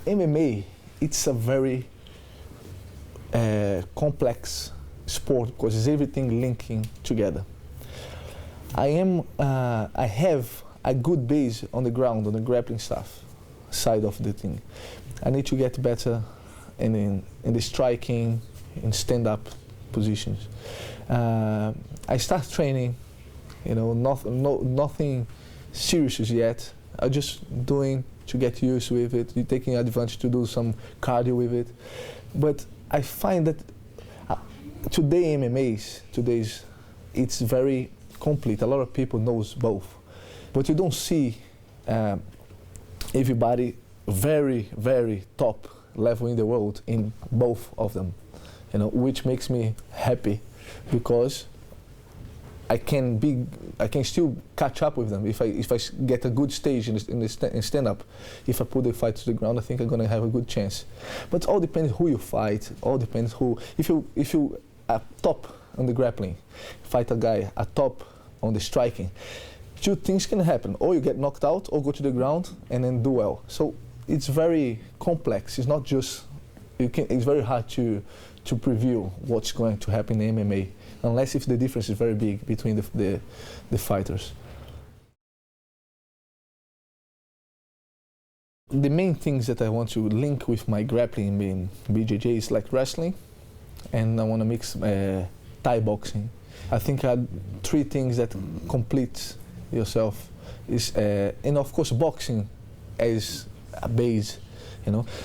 MMA, it's a very complex sport because it's everything linking together. I have a good base on the ground, on the grappling stuff side of the thing. I need to get better in the striking, in stand-up positions. I start training, nothing serious yet. I'm just doing to get used with it, taking advantage to do some cardio with it. But I find that today today's it's very complete. A lot of people knows both, but you don't see everybody very, very top level in the world in both of them, which makes me happy because I can still catch up with them if I get a good stage in stand-up. If I put the fight to the ground, I think I'm gonna have a good chance. But it all depends who you fight. All depends who. If you are top on the grappling, fight a guy at top on the striking, two things can happen: or you get knocked out, or go to the ground and then do well. So it's very complex. It's not just it's very hard to preview what's going to happen in MMA. Unless if the difference is very big between the fighters. The main things that I want to link with my grappling in BJJ is like wrestling, and I want to mix Thai boxing. I think I had three things that complete yourself is, and of course boxing as a base.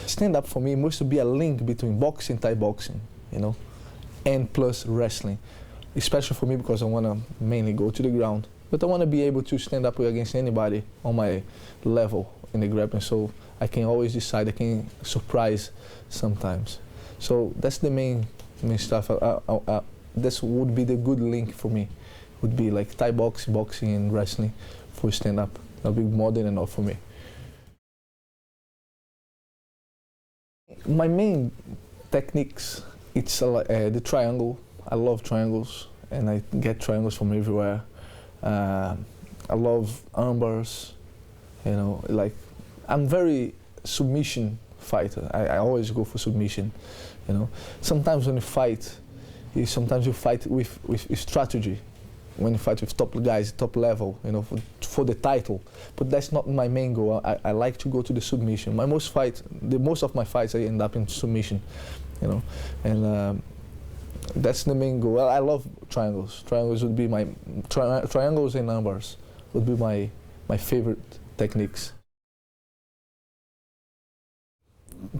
Stand up for me must be a link between boxing, Thai boxing, and plus wrestling. Especially for me because I want to mainly go to the ground. But I want to be able to stand up against anybody on my level in the grappling, so I can always decide, I can surprise sometimes. So that's the main stuff. This would be the good link for me. Would be like Thai boxing and wrestling for stand up. That would be more than enough for me. My main techniques, it's the triangle. I love triangles, and I get triangles from everywhere. I love armbars, like I'm very submission fighter. I always go for submission, Sometimes when you fight, sometimes you fight with strategy. When you fight with top guys, top level, for the title. But that's not my main goal. I like to go to the submission. Most of my fights I end up in submission, and that's the main goal. I love triangles. Triangles would be my triangles and numbers would be my favorite techniques.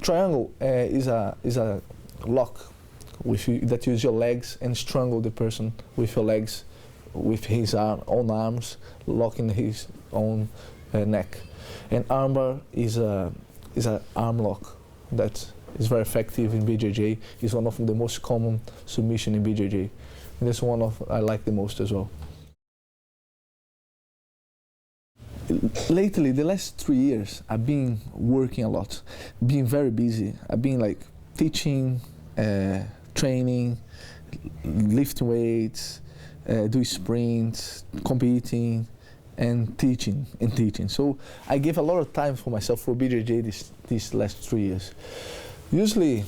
Triangle is a lock that use your legs and strangle the person with your legs, with his own arms, locking his own neck. And armbar is a arm lock that is very effective in BJJ. It's one of the most common submission in BJJ. And that's one of I like the most as well. Lately, the last 3 years, I've been working a lot, being very busy. I've been like teaching, training, lifting weights, do sprints, competing, and teaching. So I gave a lot of time for myself for BJJ these last 3 years. Usually,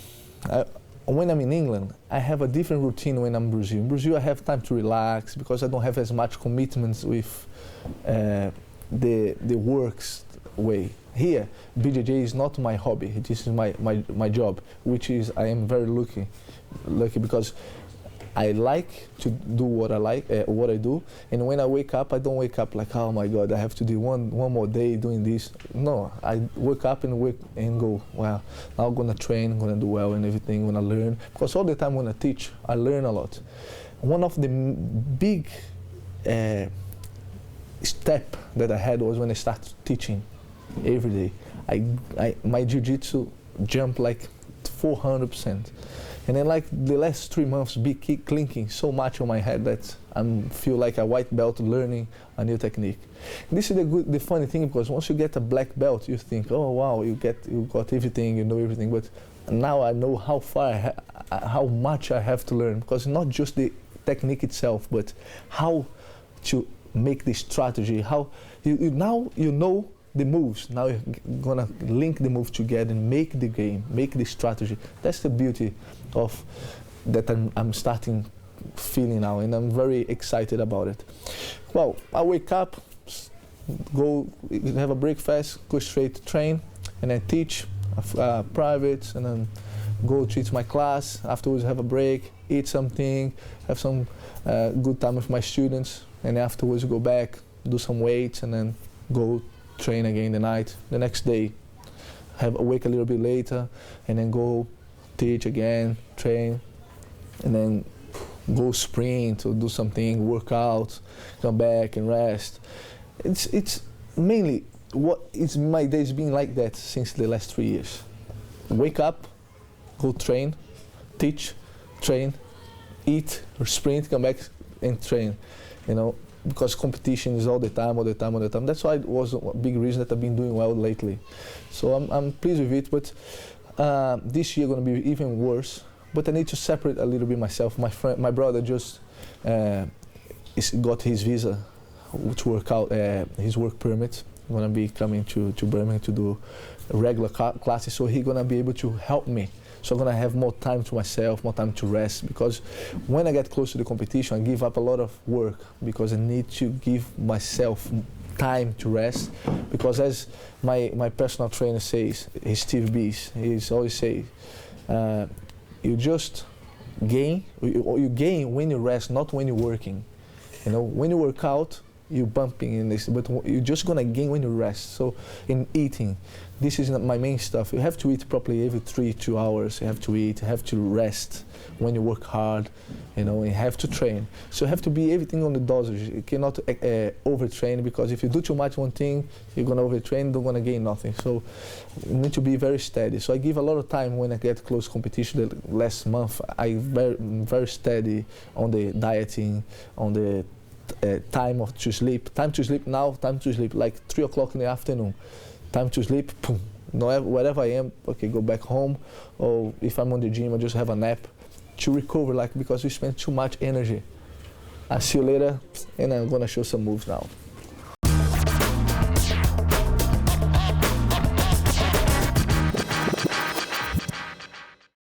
when I'm in England, I have a different routine when I'm in Brazil. In Brazil, I have time to relax because I don't have as much commitments with the works way. Here, BJJ is not my hobby. This is my job, which is I am very lucky because I like to do what I do, and when I wake up, I don't wake up like, oh my God, I have to do one more day doing this. No, I wake up and go, well, now I'm gonna train, I'm gonna do well and everything, I'm gonna learn. Because all the time when I teach, I learn a lot. One of the big step that I had was when I started teaching every day. My jiu-jitsu jumped like 400%. And then like the last 3 months be clinking so much on my head that I feel like a white belt learning a new technique. And this is the funny thing, because once you get a black belt, you think, oh wow, you got everything, you know everything. But now I know how much I have to learn, because not just the technique itself, but how to make the strategy. How now you know the moves. Now you're gonna link the moves together and make the game, make the strategy. That's the beauty of that I'm starting feeling now, and I'm very excited about it. Well, I wake up, go have a breakfast, go straight to train, and then teach private, and then go teach my class. Afterwards, have a break, eat something, have some good time with my students, and afterwards go back, do some weights, and then go train again the night. The next day, wake a little bit later, and then go teach again, train, and then go sprint or do something, work out, come back and rest. It's mainly what it's my days been like that since the last 3 years. Wake up, go train, teach, train, eat or sprint, come back and train, you know, because competition is all the time. That's why it was a big reason that I've been doing well lately. So I'm pleased with it, but this year gonna be even worse. But I need to separate a little bit myself. My brother just got his visa to work out, his work permit. I'm gonna be coming to Birmingham to do regular classes, so he's gonna be able to help me. So I'm gonna have more time to myself, more time to rest, because when I get close to the competition, I give up a lot of work because I need to give myself time to rest. Because as my personal trainer says, Steve Bees, he's always say, you just gain, you gain when you rest, not when you're working. You know, when you work out, you're bumping in this, but you're just gonna gain when you rest. So in eating, this is my main stuff. You have to eat properly every 2 hours. You have to eat, you have to rest when you work hard, you know, you have to train. So you have to be everything on the dosage. You cannot overtrain, because if you do too much one thing, you're gonna overtrain, you're gonna gain nothing. So you need to be very steady. So I give a lot of time when I get close competition. The last month, I'm very steady on the dieting, on the time to sleep. Time to sleep now, time to sleep like 3 o'clock in the afternoon. Time to sleep, boom. Wherever I am, okay, go back home, or if I'm on the gym, I just have a nap to recover, like, because we spend too much energy. I'll see you later, and I'm gonna show some moves now.